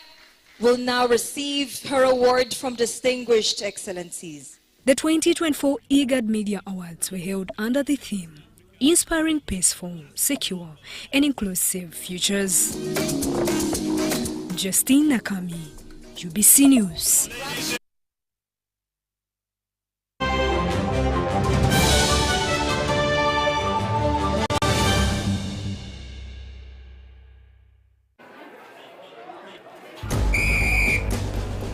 [SPEAKER 11] will now receive her award from Distinguished Excellencies.
[SPEAKER 9] The 2024 IGAD Media Awards were held under the theme, Inspiring Peaceful, Secure, and Inclusive Futures. Justine Nakami, UBC News.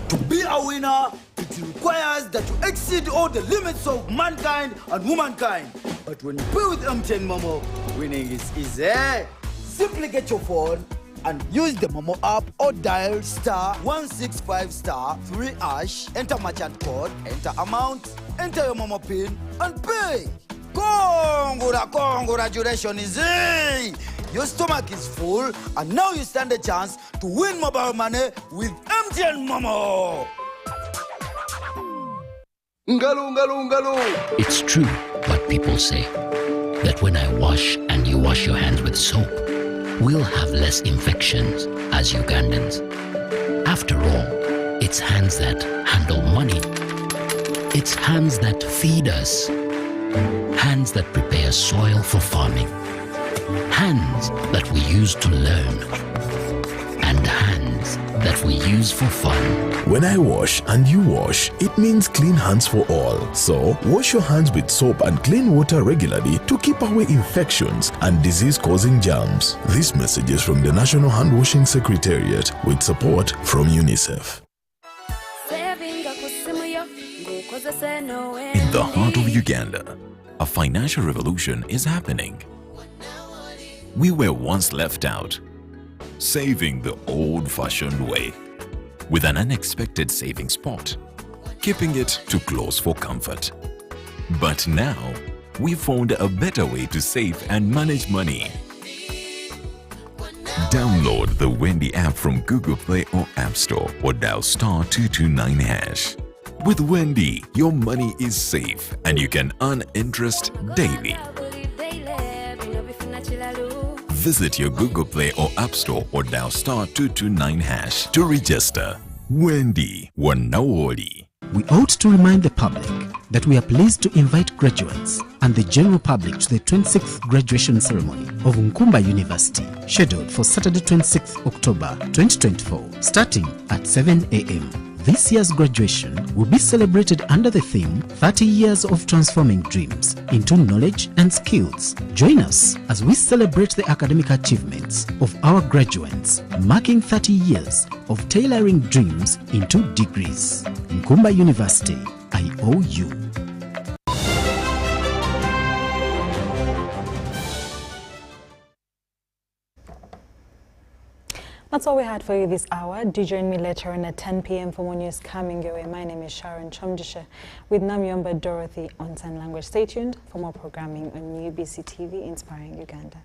[SPEAKER 14] To be a winner, it requires that you exceed all the limits of mankind and womankind. But when you play with MTN Momo, winning is easy. Simply get your phone and use the Momo app or dial *165*3#, enter merchant code, enter amount, enter your Momo PIN, and pay. Congratulations, easy! Your stomach is full, and now you stand a chance to win mobile money with MTN Momo.
[SPEAKER 15] It's true what people say, that when I wash and you wash your hands with soap, we'll have less infections as Ugandans. After all, it's hands that handle money. It's hands that feed us. Hands that prepare soil for farming. Hands that we use to learn. And hands that we use for fun.
[SPEAKER 16] When I wash and you wash, it means clean hands for all. So, wash your hands with soap and clean water regularly to keep away infections and disease-causing germs. This message is from the National Hand Washing Secretariat with support from UNICEF.
[SPEAKER 26] In the heart of Uganda, a financial revolution is happening. We were once left out, saving the old-fashioned way, with an unexpected saving spot, keeping it too close for comfort. But now, we found a better way to save and manage money. Download the Wendy app from Google Play or App Store or dial *229#. With Wendy, your money is safe and you can earn interest daily. Visit your Google Play or App Store or dial *229# to register. Wendy Wanawoli.
[SPEAKER 27] We ought to remind the public that we are pleased to invite graduates and the general public to the 26th graduation ceremony of Nkumba University, scheduled for Saturday 26th October 2024, starting at 7 a.m. This year's graduation will be celebrated under the theme 30 Years of Transforming Dreams into Knowledge and Skills. Join us as we celebrate the academic achievements of our graduates, marking 30 years of tailoring dreams into degrees. Nkumba University, I owe you.
[SPEAKER 1] That's all we had for you this hour. Do join me later on at 10 p.m. for more news coming your way. My name is Sharon Kyomugisha with Namyomba Dorothy on Sign Language. Stay tuned for more programming on UBC TV, Inspiring Uganda.